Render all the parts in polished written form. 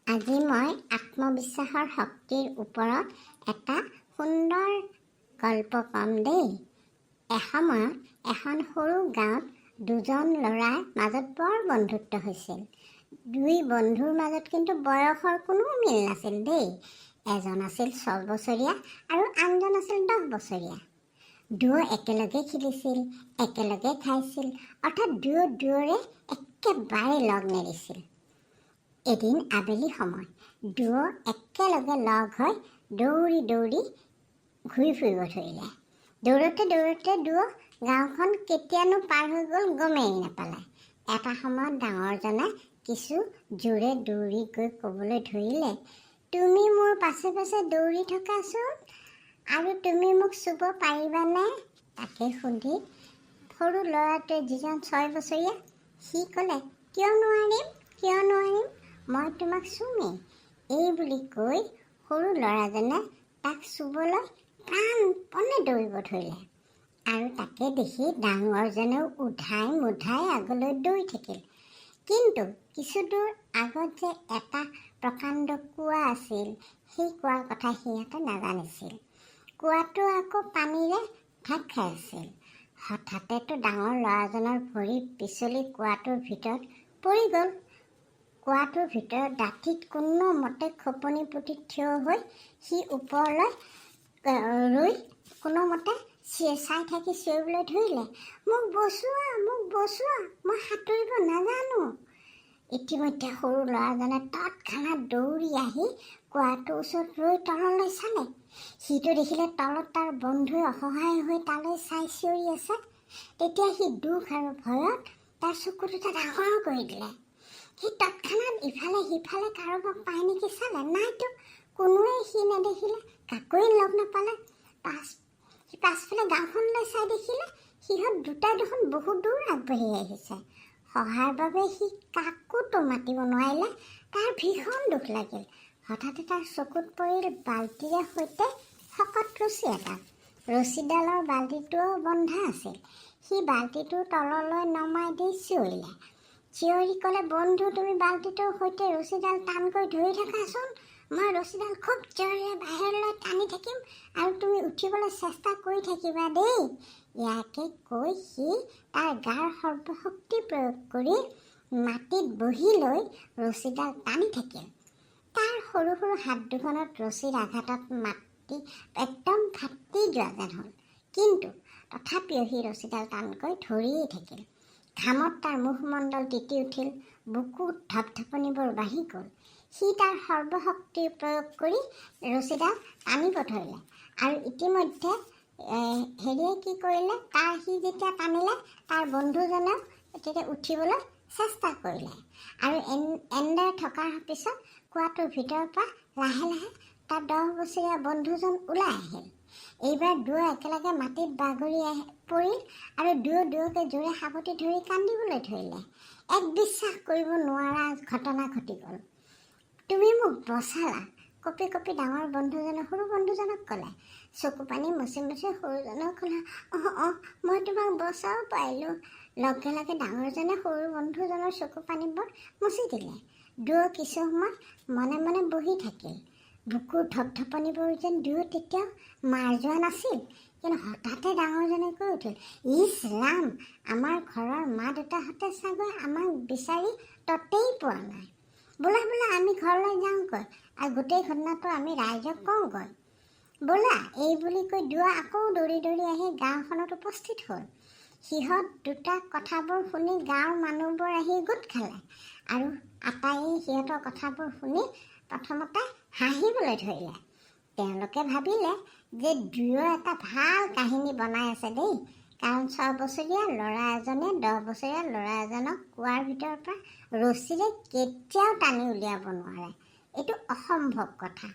আজি মই আত্মবিশ্বাসৰ শক্তিৰ ওপৰত এটা সুন্দৰ গল্প ক'ম দেই। এসময়ত এখন সৰু গাঁৱত দুজন ল'ৰাৰ মাজত বৰ বন্ধুত্ব হৈছিল। দুই বন্ধুৰ মাজত কিন্তু বয়সৰ কোনো মিল নাছিল দেই। এজন আছিল 6 বছৰীয়া আৰু আনজন আছিল 10 বছৰীয়া। দুয়ো একেলগে খেলিছিল, একেলগে খাইছিল, অৰ্থাৎ দুয়োৰে একেবাৰে লগ নেৰিছিল। এদিন আবেলি সময় দুয়ো একেলগে লগ হৈ দৌৰি ঘূৰি ফুৰিব ধৰিলে। দৌৰোতে দুয়ো গাঁওখন কেতিয়ানো পাৰ হৈ গ'ল গমেই নাপালে। এটা সময়ত ডাঙৰজনে কিছু জোৰে দৌৰি গৈ ক'বলৈ ধৰিলে, তুমি মোৰ পাছে পাছে দৌৰি থকাচোন, আৰু তুমি মোক চুব পাৰিবানে? তাকে সুধি সৰু ল'ৰাটোৱে, যিজন 6 বছৰীয়া, সি ক'লে, কিয় নোৱাৰিম, মই তোমাক চুমেই। এই বুলি কৈ সৰু ল'ৰাজনে তাক চুবলৈ প্ৰাণপণে দৌৰিব ধৰিলে। আৰু তাকে দেখি ডাঙৰজনেও উধাই মুধাই আগলৈ দৌৰি থাকিল। কিন্তু কিছু দূৰ আগত যে এটা প্ৰকাণ্ড কুঁৱা আছিল, সেই কুঁৱাৰ কথা সিহঁতে নাজানিছিল। কুঁৱাটো আকৌ পানীৰে ঢাক খাই আছিল। হঠাতেতো ডাঙৰ ল'ৰাজনৰ ভৰি পিছলি কুঁৱাটোৰ ভিতৰত পৰি গ'ল। কুঁৱাটোৰ ভিতৰত ডাঠিত কোনোমতে খপনি পুতি থিয় হৈ সি ওপৰলৈ ৰৈ কোনোমতে চাই থাকি চিঞৰিবলৈ ধৰিলে, মোক বচোৱা, মই সাঁতুৰিব নাজানো। ইতিমধ্যে সৰু ল'ৰাজনে তৎক্ষণাত দৌৰি আহি কুঁৱাটোৰ ওচৰত ৰৈ তললৈ চালে। সিটো দেখিলে তলত তাৰ বন্ধুৱে অসহায় হৈ তালৈ চাই চিঞৰি আছে। তেতিয়া সি দুখ আৰু ভয়ত তাৰ চকু দুটা ডাঙৰ কৰি দিলে। সি তৎক্ষণাত ইফালে সিফালে কাৰোবাক পায় নেকি চালে, নাইতো, কোনোৱে সি নেদেখিলে, কাকোৱে লগ নাপালে। পাছফালে গাঁওখনলৈ চাই দেখিলে সিহঁত দুটাই দেখোন বহুত দূৰ আগবাঢ়ি আহিছে। সহায়ৰ বাবে সি কাকোতো মাতিব নোৱাৰিলে। তাৰ ভীষণ দুখ লাগিল। হঠাতে তাৰ চকুত পৰিল বাল্টিৰে সৈতে শকত ৰছী এটা। ৰছীডালৰ বাল্টিটোও বন্ধা আছিল। সি বাল্টিটো তললৈ নমাই দি চিঞৰি ক'লে, বন্ধু, তুমি বাল্টিটোৰ সৈতে ৰছীডাল টানকৈ ধৰি থাকাচোন, মই ৰছীডাল খুব জোৰেৰে বাহিৰলৈ টানি থাকিম আৰু তুমি উঠিবলৈ চেষ্টা কৰি থাকিবা দেই। ইয়াকে কৈ সি তাৰ গাৰ সৰ্বশক্তি প্ৰয়োগ কৰি মাটিত বহি লৈ ৰছীডাল টানি থাকিল। তাৰ সৰু সৰু হাত দুখনত ৰছীৰ আঘাতত মাটি একদম ফাটি যোৱা যেন হ'ল। কিন্তু তথাপিও সি ৰছীডাল টানকৈ ধৰিয়েই থাকিল। ঘামত তাৰ মুখমণ্ডল তিতি উঠিল, বুকুত ধপধপনিবোৰ বাঢ়ি গ'ল। সি তাৰ সৰ্বশক্তি প্ৰয়োগ কৰি ৰছীডাল টানিব ধৰিলে। আৰু ইতিমধ্যে কি কৰিলে, সি যেতিয়া টানিলে, তাৰ বন্ধুজনেও তেতিয়া উঠিবলৈ চেষ্টা কৰিলে। আৰু এনেদৰে থকাৰ পিছত কুঁৱাটোৰ ভিতৰৰ পৰা লাহে লাহে তাৰ 10 বছৰীয়া বন্ধুজন ওলাই আহিল। এইবাৰ দুয়ো একেলগে মাটিত বাগৰি পৰিল আৰু দুয়োকে জোৰে সাৱটি ধৰি কান্দিবলৈ ধৰিলে। এক বিশ্বাস কৰিব নোৱাৰা ঘটনা ঘটি গ'ল। তুমি মোক বচালা, কঁপি কঁপি ডাঙৰ বন্ধুজনে সৰু বন্ধুজনক ক'লে। চকু পানী মচি সৰুজনেও ক'লে, মই তোমাক বচাব পাৰিলোঁ। লগে লগে ডাঙৰজনে সৰু বন্ধুজনৰ চকু পানীবোৰ মচি দিলে। দুয়ো কিছু সময় মনে মনে বহি থাকিল। বুকুৰ ধপধপনিবোৰ যেন দুয়ো তেতিয়াও মাৰ যোৱা নাছিল। কিন্তু হঠাতে ডাঙৰজনে কৈ উঠিল, ইছ ৰাম, আমাৰ ঘৰৰ মা দেউতাহঁতে চাগৈ আমাক বিচাৰি ততেই পোৱা নাই। বোলা আমি ঘৰলৈ যাওঁগৈ আৰু গোটেই ঘটনাটো আমি ৰাইজক কওঁগৈ। বোলা, এই বুলি কৈ দুয়ো আকৌ দৌৰি আহি গাঁওখনত উপস্থিত হ'ল। সিহঁত দুটা কথাবোৰ শুনি গাঁৱৰ মানুহবোৰ আহি গোট খালে আৰু আটাইয়ে সিহঁতৰ কথাবোৰ শুনি প্ৰথমতে হাঁহিবলৈ ধৰিলে। তেওঁলোকে ভাবিলে যে দুয়ো এটা ভাল কাহিনী বনাই আছে দেই, কাৰণ 6 বছৰীয়া ল'ৰা এজনে 10 বছৰীয়া ল'ৰা এজনক কুঁৱাৰ ভিতৰৰ পৰা ৰছীৰে কেতিয়াও টানি উলিয়াব নোৱাৰে। এইটো অসম্ভৱ কথা।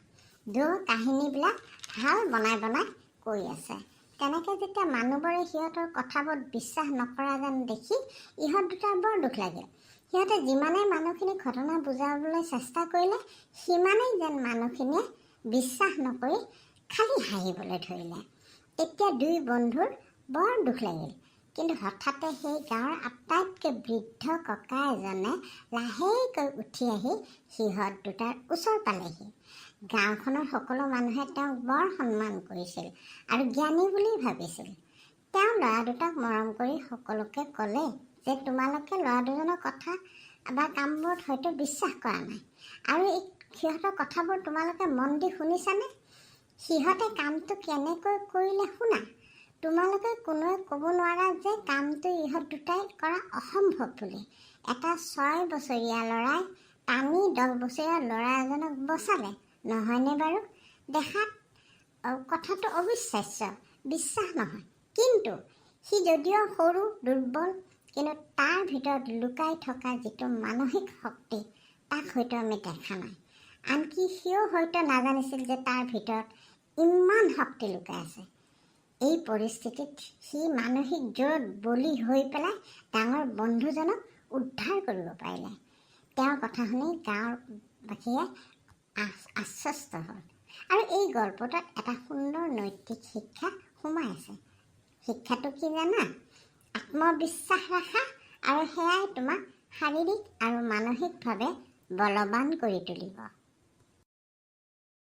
দুয়ো কাহিনীবিলাক ভাল বনাই কৈ আছে। তেনেকৈ যেতিয়া মানুহবোৰে সিহঁতৰ কথাবোৰ বিশ্বাস নকৰা যেন দেখি ইহঁত দুটাৰ বৰ দুখ লাগিল। সিহঁতে যিমানেই মানুহখিনিক ঘটনা বুজাবলৈ চেষ্টা কৰিলে, সিমানেই যেন মানুহখিনিয়ে বিশ্বাস নকৰি খালি হাঁহিবলৈ ধৰিলে। এতিয়া দুই বন্ধুৰ বৰ দুখ লাগিল। কিন্তু হঠাতে সেই গাঁৱৰ আটাইতকৈ বৃদ্ধ ককা এজনে লাহেকৈ উঠি আহি সিহঁত দুটাৰ ওচৰ পালেহি। গাঁওখনৰ সকলো মানুহে তেওঁক বৰ সন্মান কৰিছিল আৰু জ্ঞানী বুলি ভাবিছিল। তেওঁ ল'ৰা দুটাক মৰম কৰি সকলোকে ক'লে যে তোমালোকে ল'ৰা দুজনৰ কথা বা কামবোৰত হয়তো বিশ্বাস কৰা নাই, আৰু এই সিহঁতৰ কথাবোৰ তোমালোকে মন দি শুনিছানে? সিহঁতে কামটো কেনেকৈ কৰিলে শুনা। তোমালোকে কোনোৱে ক'ব নোৱাৰা যে কামটো ইহঁত দুটাই কৰা অসম্ভৱ বুলি। এটা 6 বছৰীয়া ল'ৰাই টানি 10 বছৰীয়া ল'ৰা এজনক বচালে, নহয়নে বাৰু? দেখাত কথাটো অবিশ্বাস্য, বিশ্বাস নহয়, কিন্তু সি যদিও সৰু দুৰ্বল, কিন্তু তাৰ ভিতৰত লুকাই থকা যিটো মানসিক শক্তি তাক হয়তো আমি দেখা নাই। আনকি সিও হয়তো নাজানিছিল যে তাৰ ভিতৰত ইমান শক্তি লুকাই আছে। এই পৰিস্থিতিত সি মানসিক জোৰত বলি হৈ পেলাই ডাঙৰ বন্ধুজনক উদ্ধাৰ কৰিব পাৰিলে। তেওঁৰ কথা শুনি গাঁৱৰ বাসীয়ে আশ্বস্ত হ'ল। আৰু এই গল্পটোত এটা সুন্দৰ নৈতিক শিক্ষা সোমাই আছে। শিক্ষাটো কি জানা? আত্মবিশ্বাস ৰাখা, আৰু সেয়াই তোমাক শাৰীৰিক আৰু মানসিকভাৱে বলৱান কৰি তুলিব।